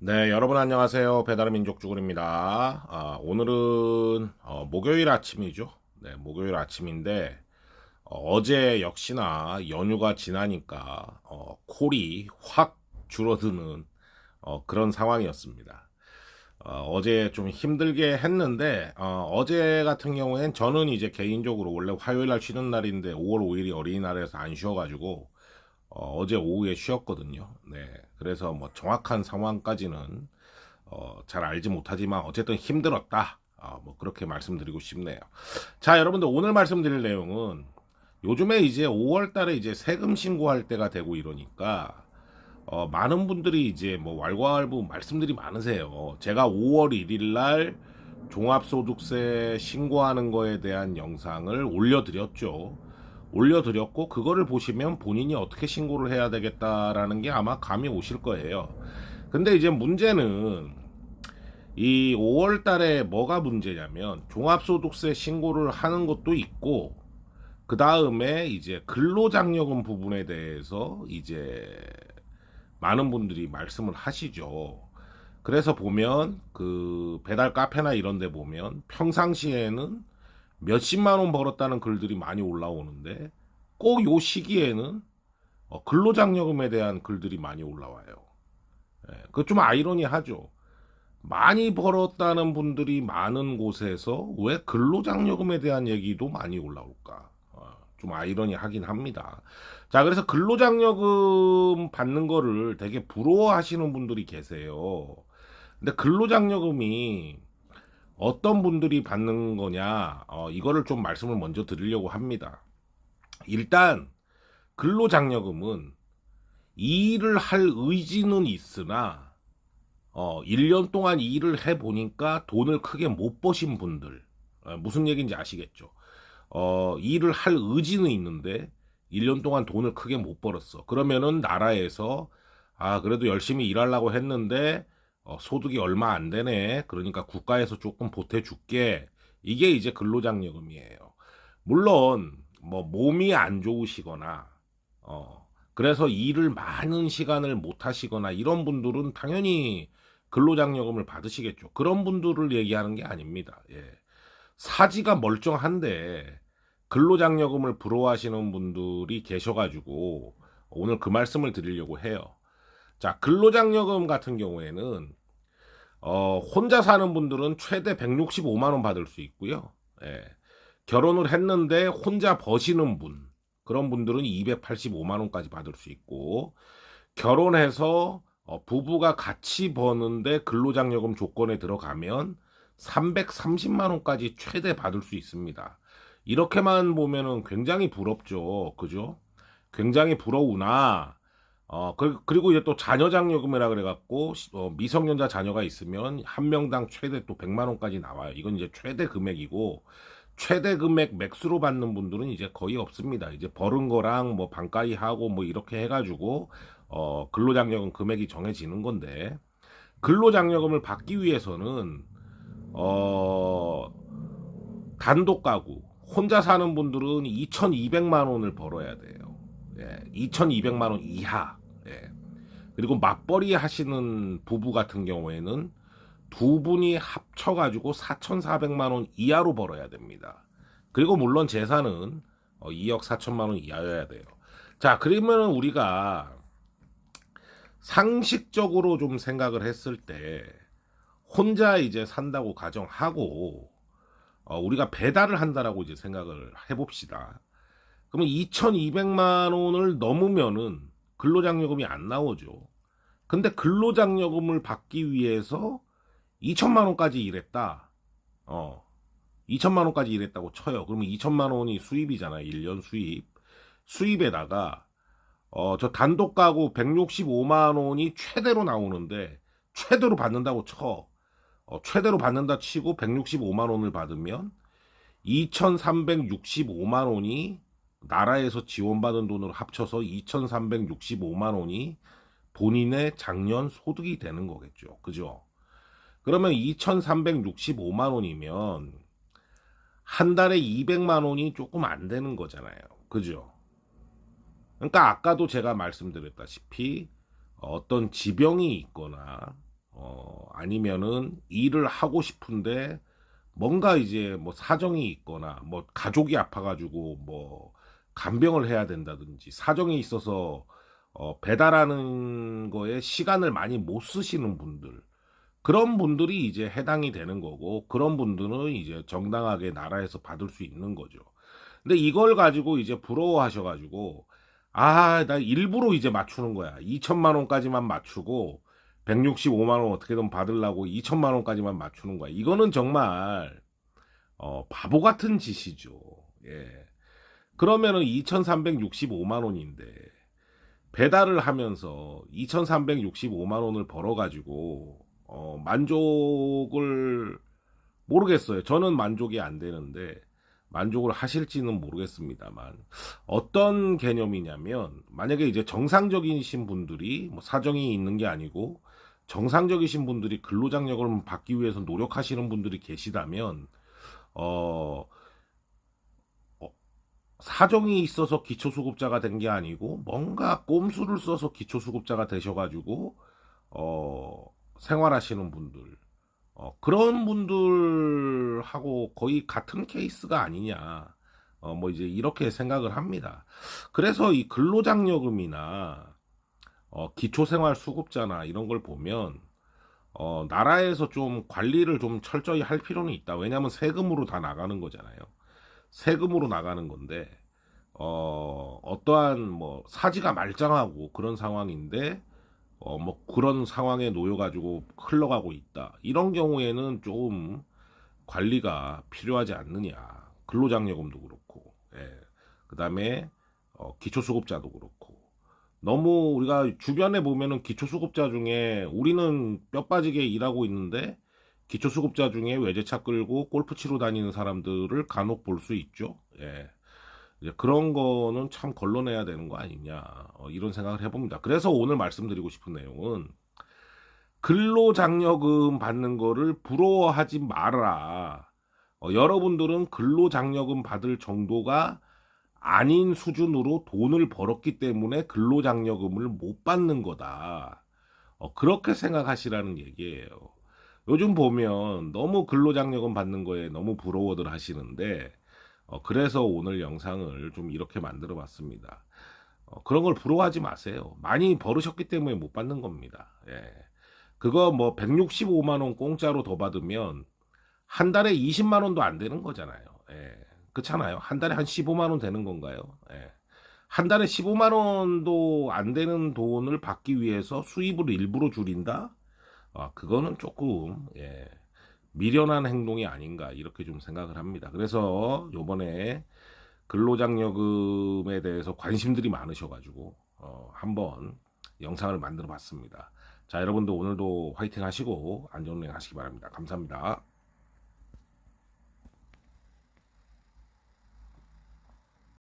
네, 여러분 안녕하세요. 배달의 민족 주군입니다. 오늘은 목요일 아침이죠. 네, 목요일 아침인데 어제 역시나 연휴가 지나니까 콜이 확 줄어드는 그런 상황이었습니다. 어제 좀 힘들게 했는데 어제 같은 경우엔 저는 이제 개인적으로 원래 화요일 날 쉬는 날인데 5월 5일이 어린이날에서 안 쉬어가지고 어제 오후에 쉬었거든요. 네, 그래서 뭐 정확한 상황까지는 잘 알지 못하지만 어쨌든 힘들었다. 뭐 그렇게 말씀드리고 싶네요. 자, 여러분들 오늘 말씀드릴 내용은 요즘에 이제 5월 달에 이제 세금 신고할 때가 되고 이러니까 많은 분들이 이제 뭐 왈가왈부 말씀들이 많으세요. 제가 5월 1일 날 종합소득세 신고하는 거에 대한 영상을 올려드렸죠. 올려드렸고 그거를 보시면 본인이 어떻게 신고를 해야 되겠다라는 게 아마 감이 오실 거예요. 근데 이제 문제는 이 5월 달에 뭐가 문제냐면 종합소득세 신고를 하는 것도 있고 그 다음에 이제 근로장려금 부분에 대해서 이제 많은 분들이 말씀을 하시죠. 그래서 보면 그 배달 카페나 이런 데 보면 평상시에는 몇십만 원 벌었다는 글들이 많이 올라오는데 꼭 요 시기에는 근로장려금에 대한 글들이 많이 올라와요. 예, 그거 좀 아이러니하죠. 많이 벌었다는 분들이 많은 곳에서 왜 근로장려금에 대한 얘기도 많이 올라올까? 좀 아이러니하긴 합니다. 자, 그래서 근로장려금 받는 거를 되게 부러워하시는 분들이 계세요. 근데 근로장려금이 어떤 분들이 받는 거냐, 이거를 좀 말씀을 먼저 드리려고 합니다. 일단, 근로장려금은 일을 할 의지는 있으나, 1년 동안 일을 해보니까 돈을 크게 못 버신 분들, 무슨 얘기인지 아시겠죠? 일을 할 의지는 있는데, 1년 동안 돈을 크게 못 벌었어. 그러면은 나라에서, 그래도 열심히 일하려고 했는데, 소득이 얼마 안 되네. 그러니까 국가에서 조금 보태줄게. 이게 이제 근로장려금이에요. 물론, 뭐, 몸이 안 좋으시거나, 그래서 일을 많은 시간을 못 하시거나 이런 분들은 당연히 근로장려금을 받으시겠죠. 그런 분들을 얘기하는 게 아닙니다. 예. 사지가 멀쩡한데 근로장려금을 부러워하시는 분들이 계셔가지고 오늘 그 말씀을 드리려고 해요. 자, 근로장려금 같은 경우에는 혼자 사는 분들은 최대 165만 원 받을 수 있고요. 예. 결혼을 했는데 혼자 버시는 분, 그런 분들은 285만 원까지 받을 수 있고, 결혼해서 부부가 같이 버는데 근로장려금 조건에 들어가면 330만 원까지 최대 받을 수 있습니다. 이렇게만 보면은 굉장히 부럽죠. 그죠? 굉장히 부러우나 그리고 이제 또 자녀장려금이라 그래갖고 미성년자 자녀가 있으면 한 명당 최대 또 100만 원까지 나와요. 이건 이제 최대 금액이고 최대 금액 맥스로 받는 분들은 이제 거의 없습니다. 이제 벌은 거랑 뭐 반가이 하고 뭐 이렇게 해가지고 근로장려금 금액이 정해지는 건데 근로장려금을 받기 위해서는 어 단독 가구 혼자 사는 분들은 2,200만 원을 벌어야 돼요. 예, 2,200만 원 이하. 예. 그리고 맞벌이 하시는 부부 같은 경우에는 두 분이 합쳐가지고 4,400만 원 이하로 벌어야 됩니다. 그리고 물론 재산은 2억 4천만 원 이하여야 돼요. 자, 그러면 우리가 상식적으로 좀 생각을 했을 때 혼자 이제 산다고 가정하고 우리가 배달을 한다라고 이제 생각을 해봅시다. 그러면 2,200만 원을 넘으면은 근로장려금이 안 나오죠. 근데 근로장려금을 받기 위해서 2천만 원까지 일했다. 2천만 원까지 일했다고 쳐요. 그러면 2천만 원이 수입이잖아요. 1년 수입. 수입에다가 저 단독 가구 165만 원이 최대로 나오는데 최대로 받는다고 쳐. 최대로 받는다 치고 165만 원을 받으면 2,365만 원이 나라에서 지원받은 돈으로 합쳐서 2,365만 원이 본인의 작년 소득이 되는 거겠죠. 그죠? 그러면 2,365만 원이면 한 달에 200만 원이 조금 안 되는 거잖아요. 그죠? 그러니까 아까도 제가 말씀드렸다시피 어떤 지병이 있거나 아니면은 일을 하고 싶은데 뭔가 이제 뭐 사정이 있거나 뭐 가족이 아파가지고 뭐 간병을 해야 된다든지 사정이 있어서 배달하는 거에 시간을 많이 못 쓰시는 분들, 그런 분들이 이제 해당이 되는 거고, 그런 분들은 이제 정당하게 나라에서 받을 수 있는 거죠. 근데 이걸 가지고 이제 부러워하셔가지고, 아, 나 일부러 이제 맞추는 거야. 2천만 원까지만 맞추고, 165만 원 어떻게든 받으려고 2천만 원까지만 맞추는 거야. 이거는 정말, 바보 같은 짓이죠. 예. 그러면은 2,365만 원인데, 배달을 하면서 2,365만 원을 벌어가지고, 만족을 모르겠어요. 저는 만족이 안 되는데 만족을 하실지는 모르겠습니다만, 어떤 개념이냐면, 만약에 이제 정상적이신 분들이 뭐 사정이 있는 게 아니고 정상적이신 분들이 근로장려금을 받기 위해서 노력하시는 분들이 계시다면, 어, 어, 사정이 있어서 기초수급자가 된 게 아니고 뭔가 꼼수를 써서 기초수급자가 되셔가지고 어, 생활하시는 분들, 그런 분들하고 거의 같은 케이스가 아니냐. 뭐 이제 이렇게 생각을 합니다. 그래서 이 근로장려금이나 기초생활수급자나 이런 걸 보면 나라에서 좀 관리를 좀 철저히 할 필요는 있다. 왜냐하면 세금으로 다 나가는 거잖아요. 세금으로 나가는 건데 어떠한 뭐 사지가 말짱하고 그런 상황인데 뭐 그런 상황에 놓여가지고 흘러가고 있다. 이런 경우에는 좀 관리가 필요하지 않느냐. 근로장려금도 그렇고, 예. 그 다음에 기초수급자도 그렇고. 너무 우리가 주변에 보면은 기초수급자 중에 우리는 뼈 빠지게 일하고 있는데 기초수급자 중에 외제차 끌고 골프 치러 다니는 사람들을 간혹 볼 수 있죠. 예. 이제 그런 거는 참 걸러내야 되는 거 아니냐, 이런 생각을 해봅니다. 그래서 오늘 말씀드리고 싶은 내용은, 근로장려금 받는 거를 부러워하지 마라. 여러분들은 근로장려금 받을 정도가 아닌 수준으로 돈을 벌었기 때문에 근로장려금을 못 받는 거다. 그렇게 생각하시라는 얘기예요. 요즘 보면 너무 근로장려금 받는 거에 너무 부러워들 하시는데, 그래서 오늘 영상을 좀 이렇게 만들어 봤습니다. 그런 걸 부러워하지 마세요. 많이 벌으셨기 때문에 못 받는 겁니다. 예. 그거 뭐 165만 원 공짜로 더 받으면 한 달에 20만 원도 안 되는 거잖아요. 예. 그렇잖아요. 한 달에 한 15만 원 되는 건가요? 예. 한 달에 15만 원도 안 되는 돈을 받기 위해서 수입을 일부러 줄인다? 그거는 조금, 예, 미련한 행동이 아닌가 이렇게 좀 생각을 합니다. 그래서 요번에 근로장려금에 대해서 관심들이 많으셔가지고 한번 영상을 만들어 봤습니다. 자, 여러분도 오늘도 화이팅 하시고 안전운행 하시기 바랍니다. 감사합니다.